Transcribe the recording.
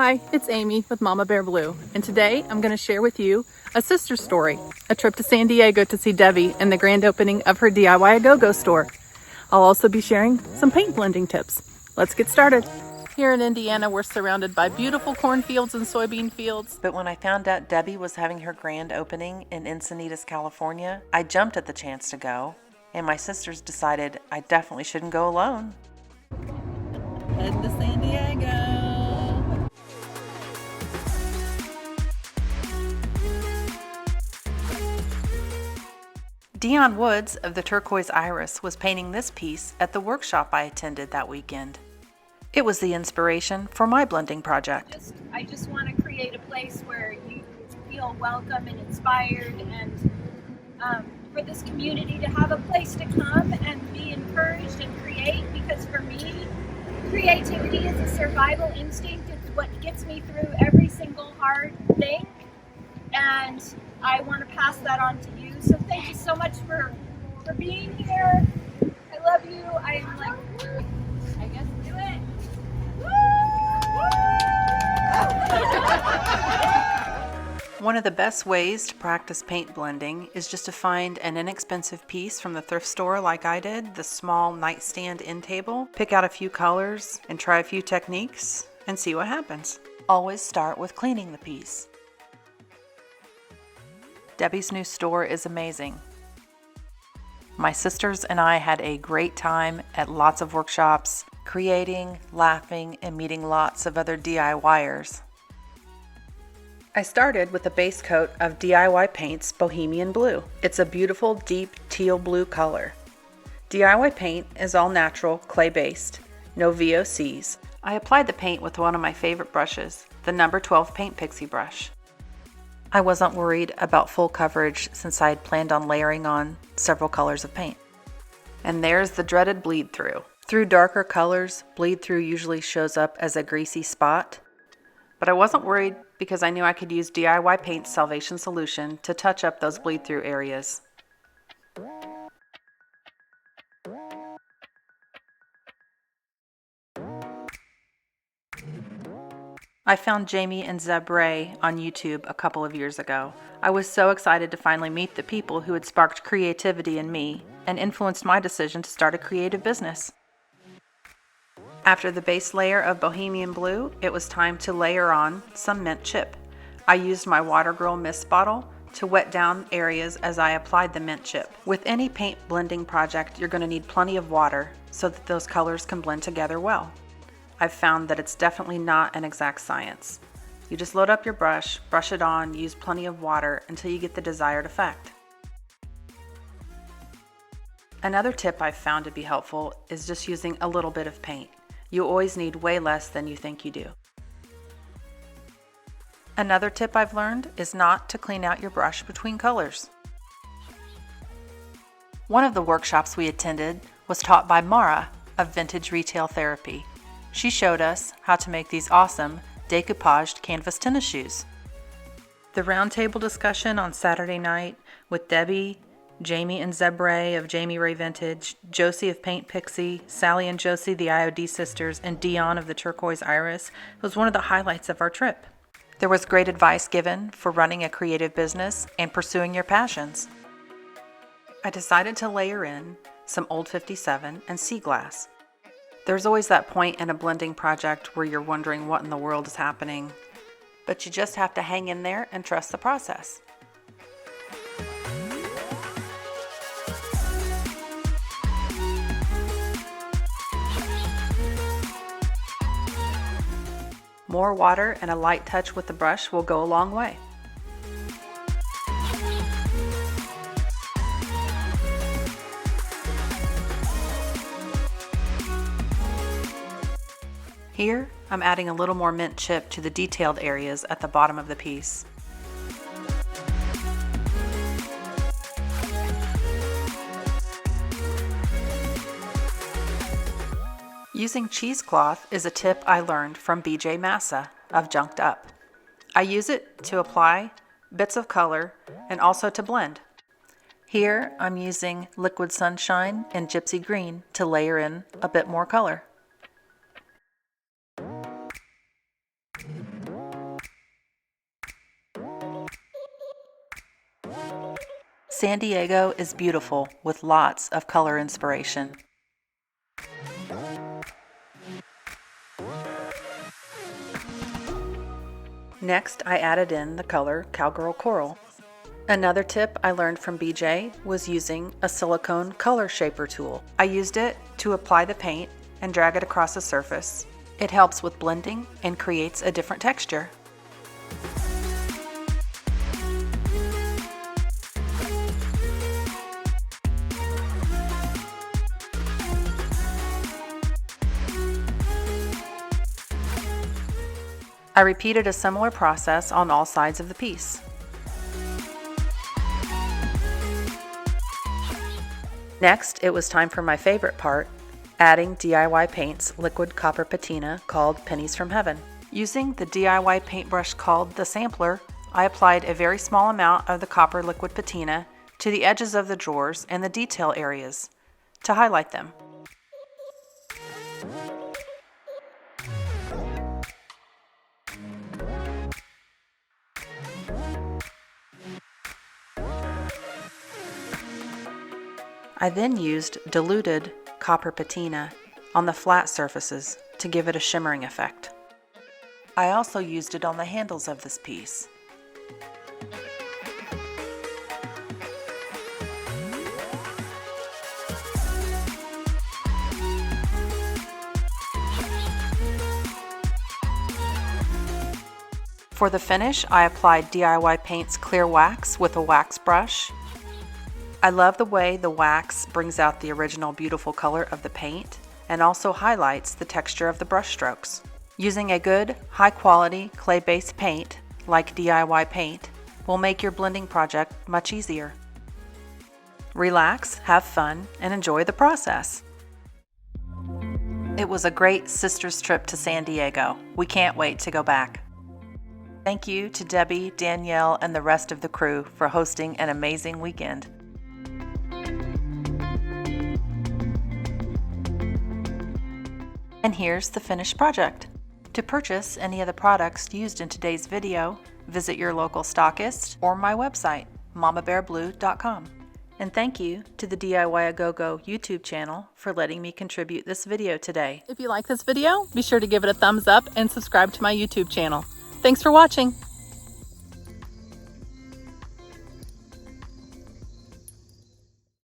Hi, it's Amy with Mama Bear Blue, and today I'm going to share with you a sister story, a trip to San Diego to see Debbie and the grand opening of her DIY-aGoGo store. I'll also be sharing some paint blending tips. Let's get started. Here in Indiana, we're surrounded by beautiful cornfields and soybean fields. But when I found out Debbie was having her grand opening in Encinitas, California, I jumped at the chance to go, and my sisters decided I definitely shouldn't go alone. Heading to San Diego. Dion Woods of the Turquoise Iris was painting this piece at the workshop I attended that weekend. It was the inspiration for my blending project. I just want to create a place where you feel welcome and inspired, and for this community to have a place to come and be encouraged and create, because for me, creativity is a survival instinct. It's what gets me through every single hard thing, and I want to pass that on to you. So thank you so much for being here. I love you. I'm like, I guess do it. One of the best ways to practice paint blending is just to find an inexpensive piece from the thrift store like I did, the small nightstand end table, pick out a few colors and try a few techniques and see what happens. Always start with cleaning the piece. Debbie's new store is amazing. My sisters and I had a great time at lots of workshops, creating, laughing, and meeting lots of other DIYers. I started with a base coat of DIY Paint's Bohemian Blue. It's a beautiful, deep teal blue color. DIY Paint is all natural, clay-based, no VOCs. I applied the paint with one of my favorite brushes, the number 12 Paint Pixie brush. I wasn't worried about full coverage since I had planned on layering on several colors of paint. And there's the dreaded bleed through. Through darker colors, bleed through usually shows up as a greasy spot. But I wasn't worried because I knew I could use DIY Paint's Salvation Solution to touch up those bleed through areas. I found Jamie and Zeb Ray on YouTube a couple of years ago. I was so excited to finally meet the people who had sparked creativity in me and influenced my decision to start a creative business. After the base layer of Bohemian Blue, it was time to layer on some mint chip. I used my Water Girl mist bottle to wet down areas as I applied the mint chip. With any paint blending project, you're going to need plenty of water so that those colors can blend together well. I've found that it's definitely not an exact science. You just load up your brush, brush it on, use plenty of water until you get the desired effect. Another tip I've found to be helpful is just using a little bit of paint. You always need way less than you think you do. Another tip I've learned is not to clean out your brush between colors. One of the workshops we attended was taught by Mara of Vintage Retail Therapy. She showed us how to make these awesome decoupaged canvas tennis shoes. The roundtable discussion on Saturday night with Debi, Jamie and Zeb Ray of Jamie Ray Vintage, Josie of Paint Pixie, Sally and Josie the IOD sisters, and Dion of the Turquoise Iris was one of the highlights of our trip. There was great advice given for running a creative business and pursuing your passions. I decided to layer in some Old 57 and sea glass. There's always that point in a blending project where you're wondering what in the world is happening, but you just have to hang in there and trust the process. More water and a light touch with the brush will go a long way. Here, I'm adding a little more mint chip to the detailed areas at the bottom of the piece. Using cheesecloth is a tip I learned from BJ Massa of Junked Up. I use it to apply bits of color and also to blend. Here I'm using Liquid Sunshine and Gypsy Green to layer in a bit more color. San Diego is beautiful with lots of color inspiration. Next, I added in the color Cowgirl Coral. Another tip I learned from BJ was using a silicone color shaper tool. I used it to apply the paint and drag it across the surface. It helps with blending and creates a different texture. I repeated a similar process on all sides of the piece. Next, it was time for my favorite part, adding DIY Paint's liquid copper patina called Pennies from Heaven. Using the DIY paintbrush called the Sampler, I applied a very small amount of the copper liquid patina to the edges of the drawers and the detail areas to highlight them. I then used diluted copper patina on the flat surfaces to give it a shimmering effect. I also used it on the handles of this piece. For the finish, I applied DIY Paint's clear wax with a wax brush. I love the way the wax brings out the original beautiful color of the paint and also highlights the texture of the brush strokes. Using a good, high-quality clay-based paint like DIY Paint will make your blending project much easier. Relax, have fun, and enjoy the process. It was a great sister's trip to San Diego. We can't wait to go back. Thank you to Debi, Danielle, and the rest of the crew for hosting an amazing weekend. And here's the finished project. To purchase any of the products used in today's video, visit your local stockist or my website, mamabearblue.com. And thank you to the DIY-aGoGo YouTube channel for letting me contribute this video today. If you like this video, be sure to give it a thumbs up and subscribe to my YouTube channel. Thanks for watching.